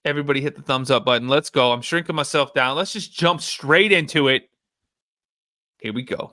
Everybody hit the thumbs up button. Let's go. I'm shrinking myself down. Let's just jump straight into it. Here we go.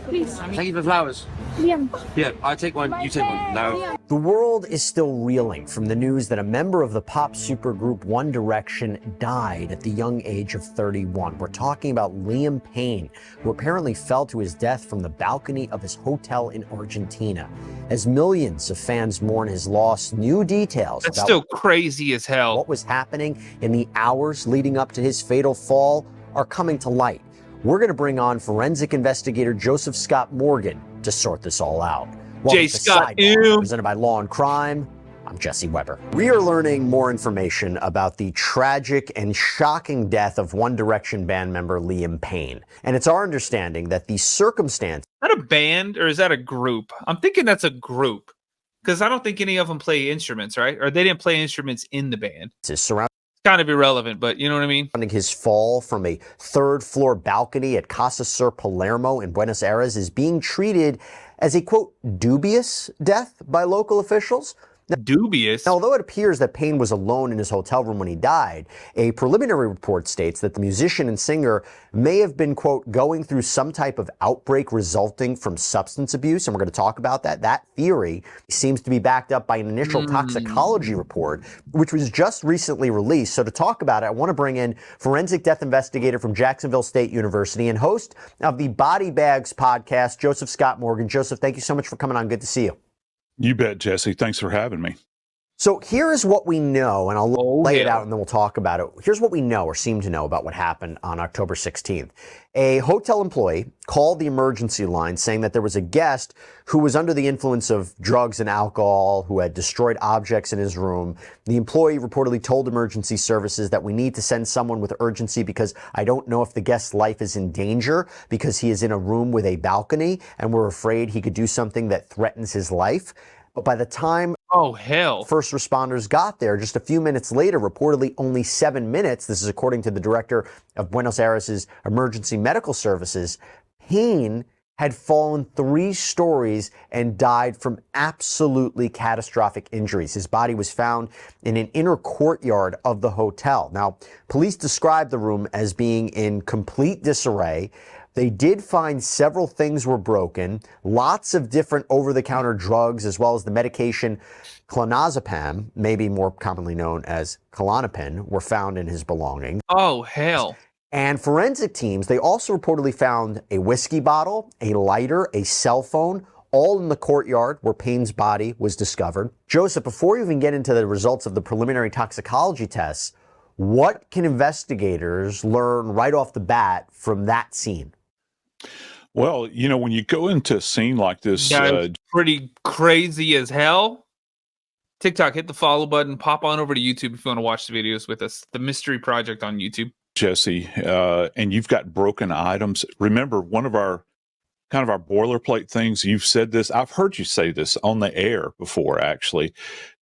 Please. Thank you for flowers. Yeah, I take one, you take one. No. The world is still reeling from the news that a member of the pop supergroup One Direction died at the young age of 31. We're talking about Liam Payne, who apparently fell to his death from the balcony of his hotel in Argentina. As millions of fans mourn his loss, new details That's about still crazy as hell. what was happening in the hours leading up to his fatal fall are coming to light. We're going to bring on forensic investigator Joseph Scott Morgan to sort this all out. Welcome to Scott, Sidebar, presented by Law and Crime. I'm Jesse Weber. We are learning more information about the tragic and shocking death of One Direction band member Liam Payne. And it's our understanding that the circumstance... Is that a band or is that a group? I'm thinking that's a group because I don't think any of them play instruments, right? Or they didn't play instruments in the band. ...surrounding kind of irrelevant, but you know what I mean? his fall from a third-floor balcony at Casa Sur Palermo in Buenos Aires is being treated as a, quote, dubious death by local officials. Dubious? Now, although it appears that Payne was alone in his hotel room when he died, a preliminary report states that the musician and singer may have been, quote, going through some type of outbreak resulting from substance abuse, and we're going to talk about that. That theory seems to be backed up by an initial toxicology report, which was just recently released. So to talk about it, I want to bring in forensic death investigator from Jacksonville State University and host of the Body Bags podcast, Joseph Scott Morgan. Joseph, thank you so much for coming on. Good to see you. You bet, Jesse. Thanks for having me. So here is what we know, and I'll lay it out and then we'll talk about it. Here's what we know or seem to know about what happened on October 16th. A hotel employee called the emergency line saying that there was a guest who was under the influence of drugs and alcohol, who had destroyed objects in his room. The employee reportedly told emergency services that we need to send someone with urgency because I don't know if the guest's life is in danger because he is in a room with a balcony and we're afraid he could do something that threatens his life. But by the time first responders got there, just a few minutes later, reportedly only 7 minutes, this is according to the director of Buenos Aires' Emergency Medical Services, Payne had fallen 3 stories and died from absolutely catastrophic injuries. His body was found in an inner courtyard of the hotel. Now, police described the room as being in complete disarray. They did find several things were broken, lots of different over-the-counter drugs, as well as the medication clonazepam, maybe more commonly known as Klonopin, were found in his belongings. Oh, hell. And forensic teams, they also reportedly found a whiskey bottle, a lighter, a cell phone, all in the courtyard where Payne's body was discovered. Joseph, before you even get into the results of the preliminary toxicology tests, what can investigators learn right off the bat from that scene? Well, you know, when you go into a scene like this, pretty crazy as hell. TikTok, hit the follow button, pop on over to YouTube if you want to watch the videos with us. The Mystery Project on YouTube. Jesse, and you've got broken items. Remember, one of our kind of our boilerplate things, you've said this, I've heard you say this on the air before, actually.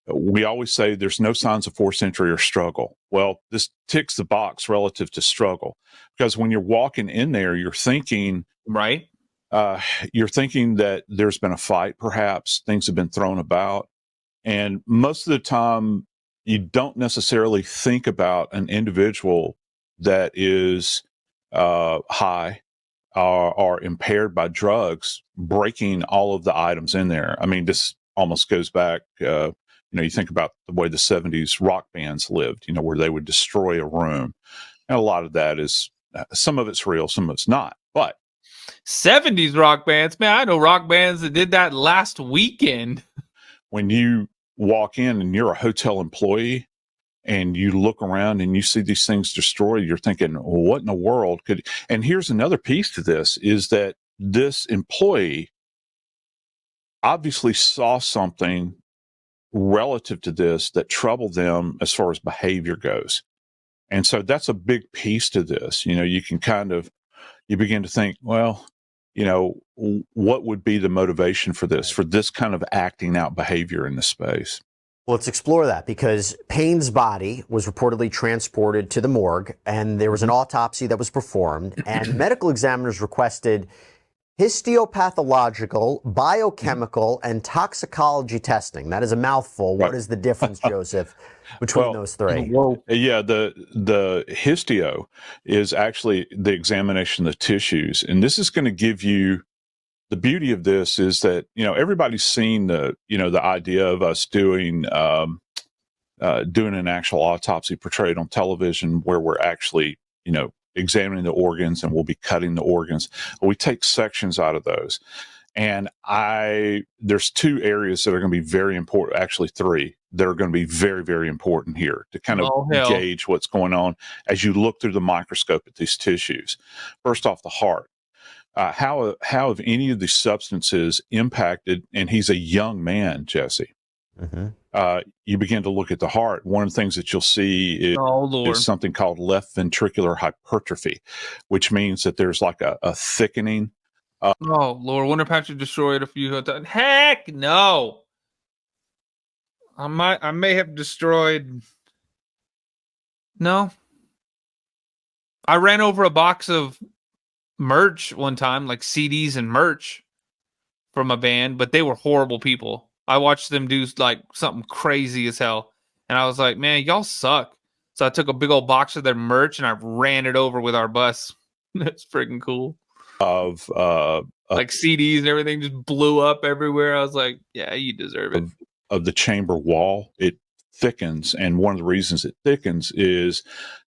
We always say there's no signs of forced entry or struggle. Well, this ticks the box relative to struggle, because when you're walking in there, you're thinking, right? You're thinking that there's been a fight, perhaps things have been thrown about. And most of the time, you don't necessarily think about an individual that is high or impaired by drugs breaking all of the items in there. I mean, this almost goes back, you know, you think about the way the 70s rock bands lived, you know, where they would destroy a room. And a lot of that is, some of it's real, some of it's not. But 70s rock bands, man, I know rock bands that did that last weekend. When you walk in and you're a hotel employee and you look around and you see these things destroyed, you're thinking, well, what in the world could, and here's another piece to this, is that this employee obviously saw something relative to this that troubled them as far as behavior goes. And so that's a big piece to this. You know, you can kind of, you begin to think, well, you know, what would be the motivation for this kind of acting out behavior in the space? Well, let's explore that, because Payne's body was reportedly transported to the morgue and there was an autopsy that was performed, and medical examiners requested histopathological, biochemical, and toxicology testing. That is a mouthful. What is the difference, Joseph? between those three. Whoa. Yeah, the histio is actually the examination of the tissues, and this is going to give you the beauty of this is that everybody's seen the idea of us doing an actual autopsy portrayed on television where we're actually examining the organs and we'll be cutting the organs. We take sections out of those. And there's two areas that are going to be very important, actually three, that are going to be very, very important here to kind of gauge what's going on as you look through the microscope at these tissues. First off, the heart. How have any of these substances impacted, and he's a young man, Jesse. You begin to look at the heart. One of the things that you'll see is something called left ventricular hypertrophy, which means that there's like a thickening. Oh Lord, Wonder Patrick destroyed a few times. Heck no. I may have destroyed. No. I ran over a box of merch one time, like CDs and merch from a band, but they were horrible people. I watched them do like something crazy as hell, and I was like, man, y'all suck. So I took a big old box of their merch and I ran it over with our bus. That's freaking cool. Of like CDs and everything just blew up everywhere. I was like, yeah, you deserve it. Of the chamber wall, it thickens, and one of the reasons it thickens is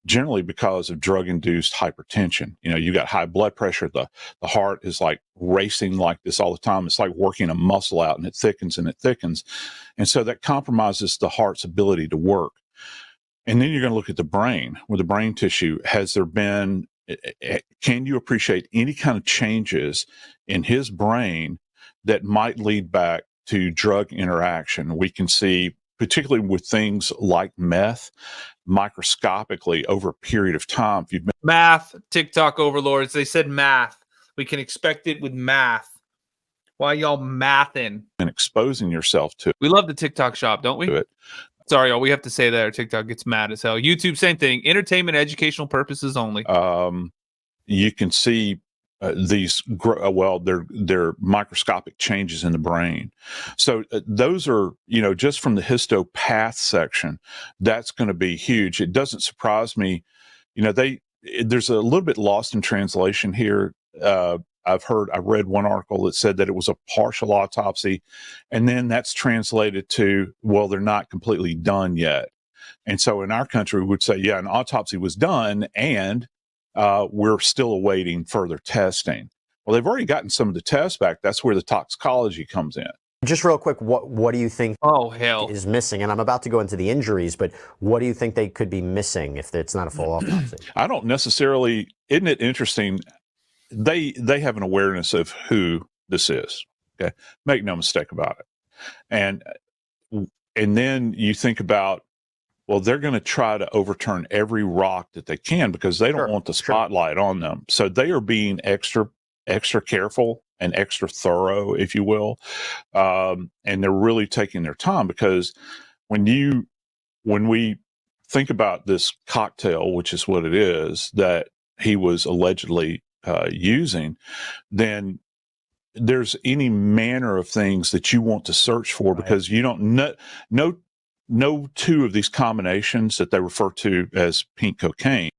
generally because of drug-induced hypertension. You got high blood pressure, the heart is like racing like this all the time. It's like working a muscle out, and it thickens and it thickens, and so that compromises the heart's ability to work. And then you're going to look at the brain, with the brain tissue. Has there been, can you appreciate any kind of changes in his brain that might lead back to drug interaction? We can see, particularly with things like meth, microscopically over a period of time. If you've been math, TikTok overlords, they said math. We can expect it with math. Why y'all mathing? And exposing yourself to it. We love the TikTok shop, don't we? Sorry, y'all, we have to say that or TikTok gets mad as hell. YouTube, same thing. Entertainment, educational purposes only. You can see these they're microscopic changes in the brain. So those are, just from the histopath section, that's going to be huge. It doesn't surprise me. There's a little bit lost in translation here. I read one article that said that it was a partial autopsy, and then that's translated to, well, they're not completely done yet. And so in our country, we would say, yeah, an autopsy was done, and we're still awaiting further testing. Well, they've already gotten some of the tests back. That's where the toxicology comes in. Just real quick, what do you think is missing? And I'm about to go into the injuries, but what do you think they could be missing if it's not a full autopsy? I don't necessarily. Isn't it interesting? They have an awareness of who this is. Okay, make no mistake about it. And then you think about, well, they're going to try to overturn every rock that they can because they don't want the spotlight on them. So they are being extra careful and extra thorough, if you will. And they're really taking their time, because when we think about this cocktail, which is what it is, that he was allegedly using, then there's any manner of things that you want to search for, because you don't know two of these combinations that they refer to as pink cocaine.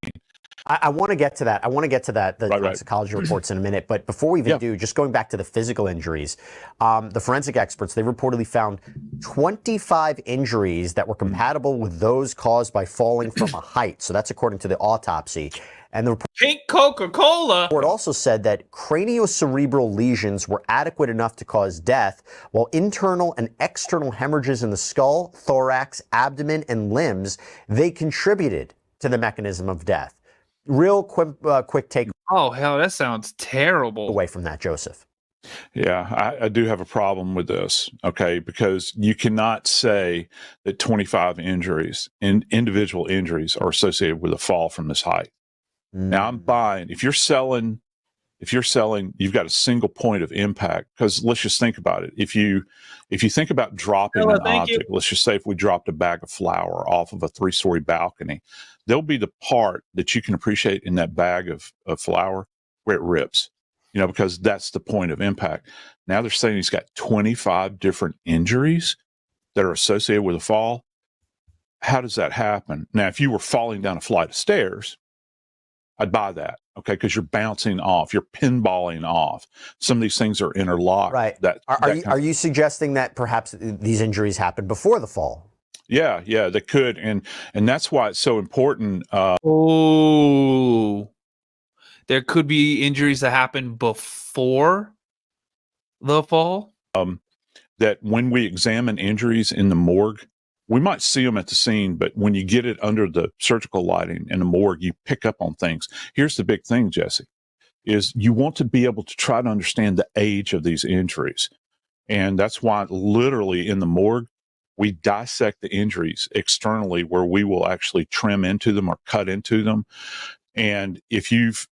I want to get to that. The toxicology reports in a minute. But before we even do, just going back to the physical injuries, the forensic experts, they reportedly found 25 injuries that were compatible with those caused by falling from a height. So that's according to the autopsy. And the pink Coca-Cola report also said that craniocerebral lesions were adequate enough to cause death, while internal and external hemorrhages in the skull, thorax, abdomen, and limbs, they contributed to the mechanism of death. Real quick take. Oh, hell, that sounds terrible. Away from that, Joseph. Yeah, I do have a problem with this, okay, because you cannot say that 25 individual injuries are associated with a fall from this height. Now, I'm buying, if you're selling, you've got a single point of impact, because let's just think about it. If you think about dropping an object, let's just say if we dropped a bag of flour off of a 3-story balcony, there'll be the part that you can appreciate in that bag of flour where it rips, because that's the point of impact. Now they're saying he's got 25 different injuries that are associated with a fall. how does that happen? Now, if you were falling down a flight of stairs, I'd buy that. Okay. Because you're bouncing off, you're pinballing off. Some of these things are interlocked. Right. Are you suggesting that perhaps these injuries happened before the fall? Yeah, they could. And that's why it's so important. There could be injuries that happen before the fall. That when we examine injuries in the morgue, we might see them at the scene, but when you get it under the surgical lighting in the morgue, you pick up on things. Here's the big thing, Jesse, is you want to be able to try to understand the age of these injuries. And that's why literally in the morgue, we dissect the injuries externally where we will actually trim into them or cut into them. And if you've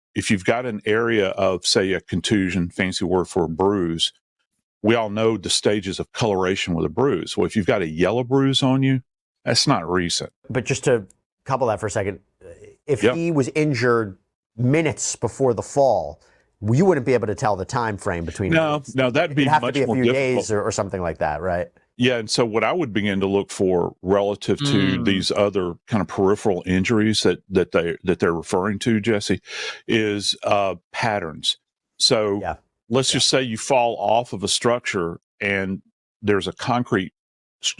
got an area of, say, a contusion, fancy word for a bruise, we all know the stages of coloration with a bruise. Well, if you've got a yellow bruise on you, that's not recent. But just to couple that for a second, if he was injured minutes before the fall, you wouldn't be able to tell the time frame between. No, that'd be have much to be a more few difficult. days or something like that, right? Yeah, and so what I would begin to look for relative to these other kind of peripheral injuries that they're referring to, Jesse, is patterns. So let's just say you fall off of a structure and there's a concrete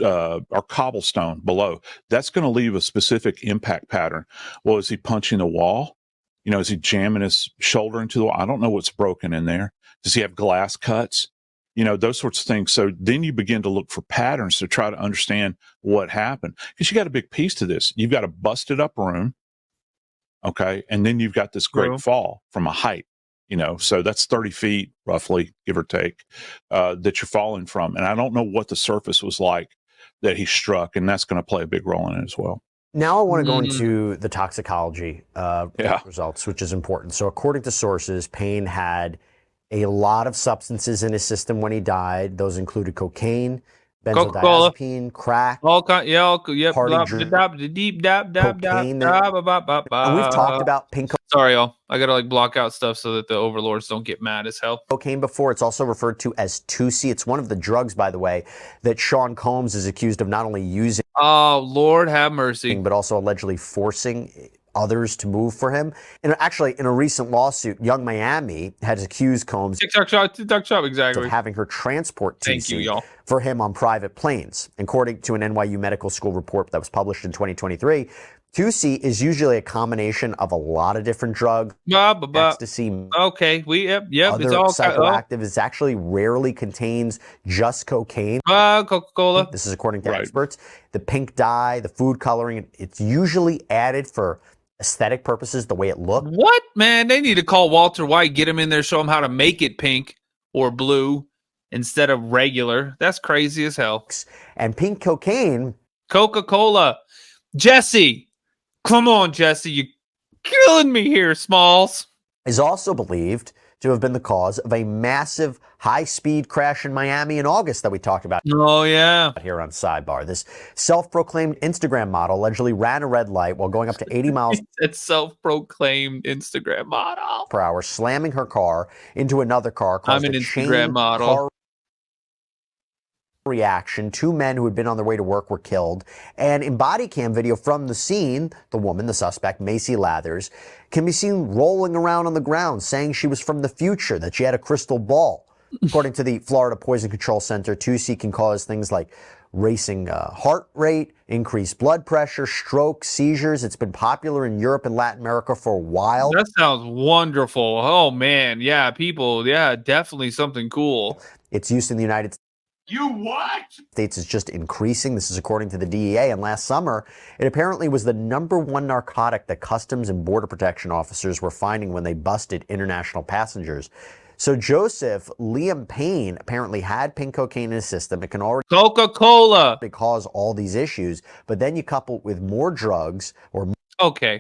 or cobblestone below. That's going to leave a specific impact pattern. Well, is he punching the wall? Is he jamming his shoulder into the wall? I don't know what's broken in there. Does he have glass cuts? Those sorts of things. So then you begin to look for patterns to try to understand what happened. Because you got a big piece to this. You've got a busted up room. Okay. And then you've got this great fall from a height, so that's 30 feet roughly, give or take, that you're falling from. And I don't know what the surface was like that he struck. And that's going to play a big role in it as well. Now I want to go into the toxicology results, which is important. So according to sources, Payne had a lot of substances in his system when he died. Those included cocaine, benzodiazepine, crack, cocaine. And we've talked about pink cocaine. Sorry, y'all. I gotta block out stuff so that the overlords don't get mad as hell. Cocaine before. It's also referred to as 2C. It's one of the drugs, by the way, that Sean Combs is accused of not only using. Oh, Lord have mercy. But also allegedly forcing others to move for him. And actually, in a recent lawsuit, Young Miami has accused Combs TikTok shop, exactly, of having her transport TC for him on private planes. According to an NYU Medical School report that was published in 2023, 2C is usually a combination of a lot of different drugs. Ecstasy. Okay, other it's all psychoactive. It actually rarely contains just cocaine. Coca-Cola. This is according to experts. The pink dye, the food coloring, it's usually added for aesthetic purposes, the way it looks. What, man? They need to call Walter White, get him in there, show him how to make it pink or blue instead of regular. That's crazy as hell. And pink cocaine. Coca-Cola. Jesse. Come on, Jesse. You're killing me here, Smalls. Is also believed to have been the cause of a massive high-speed crash in Miami in August that we talked about. Oh, yeah. Here on Sidebar. This self-proclaimed Instagram model allegedly ran a red light while going up to 80 miles. It's self-proclaimed Instagram model per hour, slamming her car into another car. I'm an Instagram model. Reaction. Two men who had been on their way to work were killed. And in body cam video from the scene, the woman, the suspect, Macy Lathers, can be seen rolling around on the ground, saying she was from the future, that she had a crystal ball. According to the Florida Poison Control Center, 2C can cause things like racing heart rate, increased blood pressure, stroke, seizures. It's been popular in Europe and Latin America for a while. That sounds wonderful. Oh, man. Yeah, people. Yeah, definitely something cool. Its use in the United States. You what? States is just increasing. This is according to the DEA. And last summer, it apparently was the #1 narcotic that Customs and Border Protection officers were finding when they busted international passengers. So Joseph Liam Payne apparently had pink cocaine in his system. It can already Coca-Cola cause all these issues. But then you couple it with more drugs or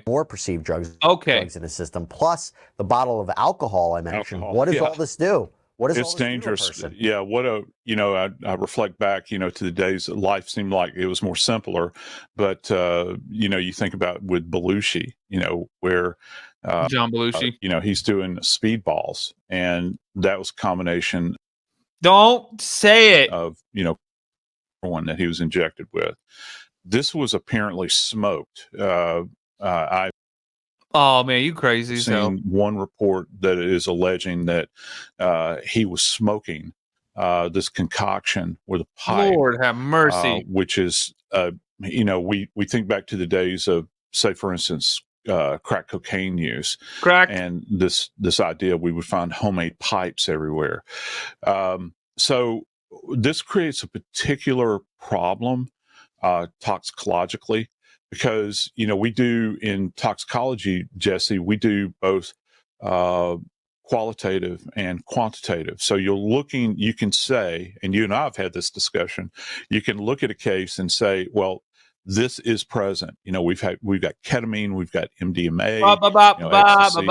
more perceived drugs in his system, plus the bottle of alcohol I mentioned. What does all this do? What is it's dangerous. Yeah. I reflect back, to the days that life seemed like it was more simpler. But, you think about with Belushi, where John Belushi, he's doing speedballs, and that was a combination. Don't say it. Of, one that he was injected with. this was apparently smoked. I've Oh man, you crazy as hell. seen one report that is alleging that he was smoking this concoction with a pipe. Lord have mercy. Which is, we think back to the days of, say, for instance, crack cocaine use, Crack. and this idea we would find homemade pipes everywhere. So this creates a particular problem toxicologically, because we do in toxicology, Jesse, we do both qualitative and quantitative. So you can say, and you and I have had this discussion, you can look at a case and say, well, this is present. We've got ketamine, we've got MDMA, ecstasy,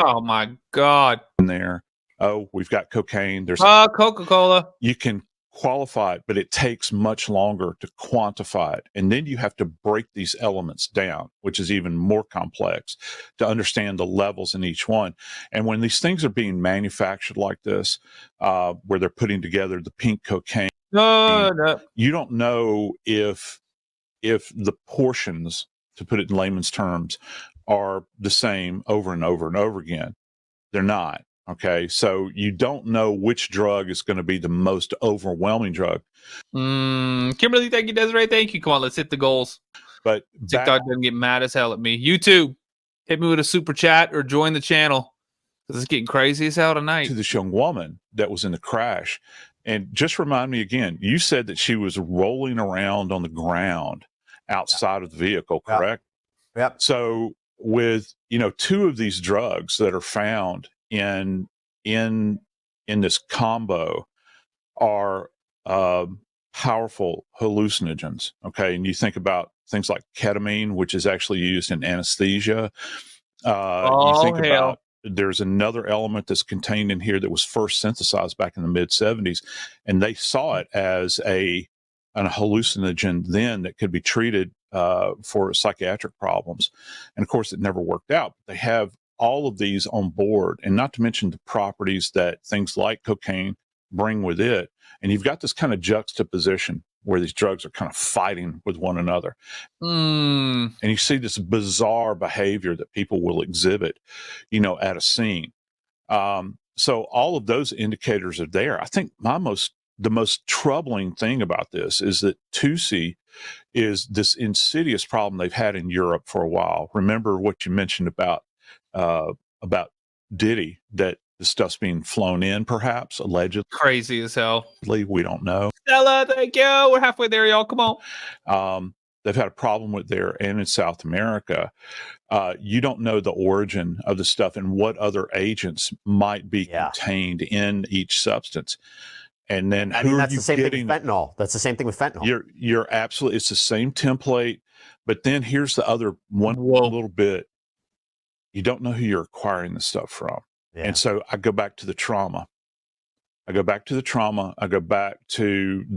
Oh my God. in there. Oh, we've got cocaine. There's Coca-Cola. You can qualify it, but it takes much longer to quantify it. And then you have to break these elements down, which is even more complex, to understand the levels in each one. And when these things are being manufactured like this, where they're putting together the pink cocaine, No. you don't know if the portions, to put it in layman's terms, are the same over and over and over again. They're not. Okay, so you don't know which drug is going to be the most overwhelming drug. Kimberly, thank you. Desiree, thank you. Come on, let's hit the goals. But TikTok doesn't get mad as hell at me. YouTube, hit me with a super chat or join the channel, because it's getting crazy as hell tonight. To this young woman that was in the crash, and just remind me again, you said that she was rolling around on the ground outside of the vehicle, correct? Yep. So with two of these drugs that are found in this combo are powerful hallucinogens. Okay, and you think about things like ketamine, which is actually used in anesthesia. You think about, there's another element that's contained in here that was first synthesized back in the mid 70s, and they saw it as a hallucinogen then that could be treated for psychiatric problems. And of course, it never worked out. They have all of these on board, and not to mention the properties that things like cocaine bring with it. And you've got this kind of juxtaposition where these drugs are kind of fighting with one another. And you see this bizarre behavior that people will exhibit, at a scene. So all of those indicators are there. I think the most troubling thing about this is that Tutsi is this insidious problem they've had in Europe for a while. Remember what you mentioned about Diddy, that the stuff's being flown in, perhaps, allegedly. Crazy as hell. We don't know. Stella, thank you. We're halfway there, y'all. Come on. They've had a problem with there and in South America. You don't know the origin of the stuff and what other agents might be contained in each substance. And then that's the same thing with fentanyl. That's the same thing with fentanyl. You're absolutely, it's the same template. But then here's the other one little bit. You don't know who you're acquiring the stuff from. Yeah. And so I go back to the trauma. I go back to the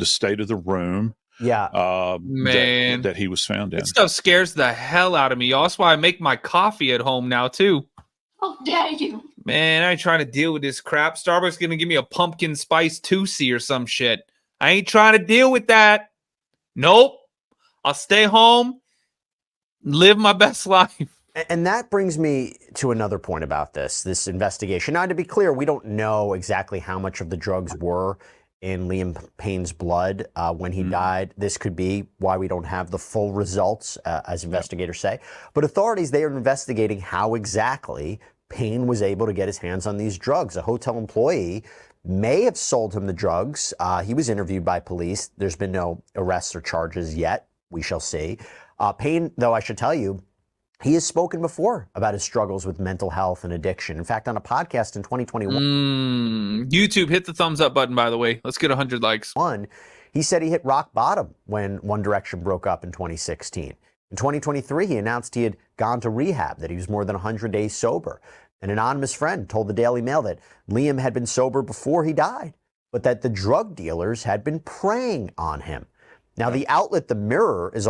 state of the room. Yeah. Man. That he was found in. This stuff scares the hell out of me, y'all. That's why I make my coffee at home now, too. How dare you? Man, I ain't trying to deal with this crap. Starbucks going to give me a pumpkin spice 2C or some shit. I ain't trying to deal with that. Nope. I'll stay home, live my best life. And that brings me to another point about this investigation. Now, to be clear, we don't know exactly how much of the drugs were in Liam Payne's blood when he died. This could be why we don't have the full results, as investigators say. But authorities, they are investigating how exactly Payne was able to get his hands on these drugs. A hotel employee may have sold him the drugs. He was interviewed by police. There's been no arrests or charges yet. We shall see. Payne, though, I should tell you, he has spoken before about his struggles with mental health and addiction. In fact, on a podcast in 2021. YouTube, hit the thumbs up button, by the way. Let's get 100 likes. He said he hit rock bottom when One Direction broke up in 2016. In 2023, he announced he had gone to rehab, that he was more than 100 days sober. An anonymous friend told the Daily Mail that Liam had been sober before he died, but that the drug dealers had been preying on him. Now, the outlet The Mirror is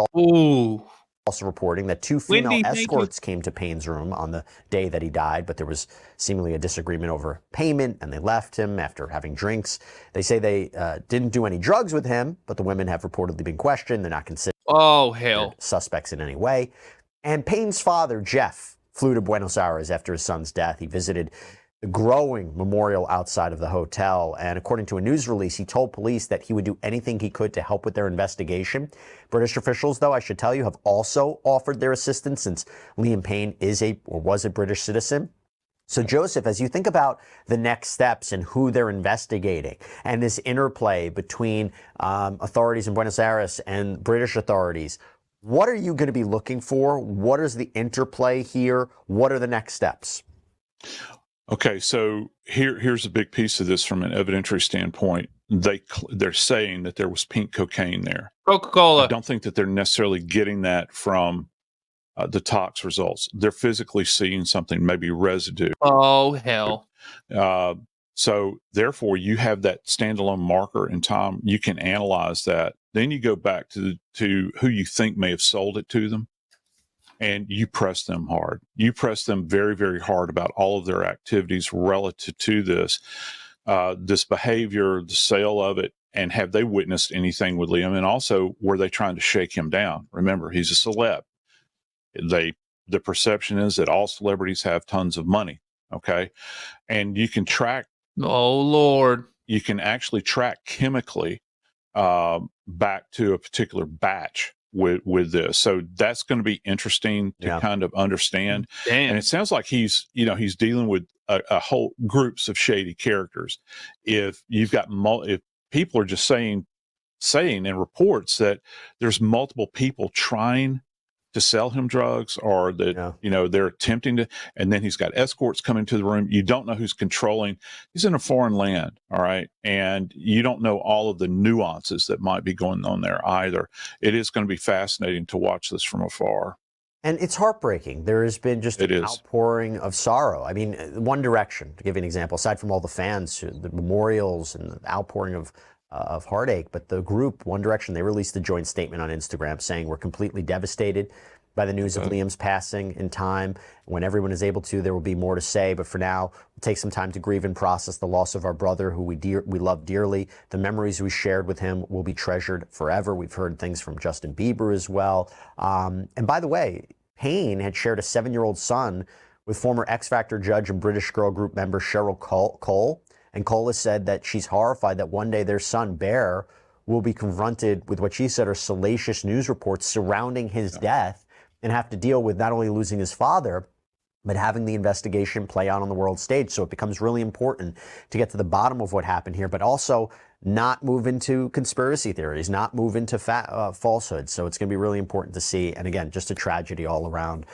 Also reporting that 2 female escorts came to Payne's room on the day that he died, but there was seemingly a disagreement over payment, and they left him after having drinks. They say they didn't do any drugs with him, but the women have reportedly been questioned. They're not considered suspects in any way. And Payne's father, Jeff, flew to Buenos Aires after his son's death. He visited the growing memorial outside of the hotel. And according to a news release, he told police that he would do anything he could to help with their investigation. British officials, though, I should tell you, have also offered their assistance since Liam Payne was a British citizen. So, Joseph, as you think about the next steps and who they're investigating and this interplay between authorities in Buenos Aires and British authorities, what are you going to be looking for? What is the interplay here? What are the next steps? Okay, so here's a big piece of this from an evidentiary standpoint. They're saying that there was pink cocaine there. Coca-Cola. I don't think that they're necessarily getting that from the tox results. They're physically seeing something, maybe residue. Oh, hell. So therefore, you have that standalone marker in time. You can analyze that. Then you go back to who you think may have sold it to them. And you press them hard. You press them very, very hard about all of their activities relative to this behavior, the sale of it, and have they witnessed anything with Liam? And also, were they trying to shake him down? Remember, he's a celeb. The perception is that all celebrities have tons of money. Okay, and you can track. Oh Lord! You can actually track chemically back to a particular batch with this. So that's going to be interesting to kind of understand. Damn. And it sounds like he's dealing with a whole groups of shady characters. If you've got if people are just saying in reports that there's multiple people trying to sell him drugs, or that they're attempting to, and then he's got escorts coming to the room. You don't know who's controlling. He's in a foreign land, all right, and you don't know all of the nuances that might be going on there either. It is going to be fascinating to watch this from afar. And it's heartbreaking. There has been just an outpouring of sorrow. I mean, One Direction, to give you an example, aside from all the fans, the memorials and the outpouring of heartache, but the group One Direction, they released a joint statement on Instagram saying we're completely devastated by the news of Liam's passing in time. When everyone is able to, there will be more to say, but for now, we'll take some time to grieve and process the loss of our brother who we love dearly. The memories we shared with him will be treasured forever. We've heard things from Justin Bieber as well. And by the way, Payne had shared a 7-year-old son with former X Factor judge and British girl group member Cheryl Cole. And Cole has said that she's horrified that one day their son, Bear, will be confronted with what she said are salacious news reports surrounding his death and have to deal with not only losing his father, but having the investigation play out on the world stage. So it becomes really important to get to the bottom of what happened here, but also not move into conspiracy theories, not move into falsehoods. So it's going to be really important to see. And again, just a tragedy all around.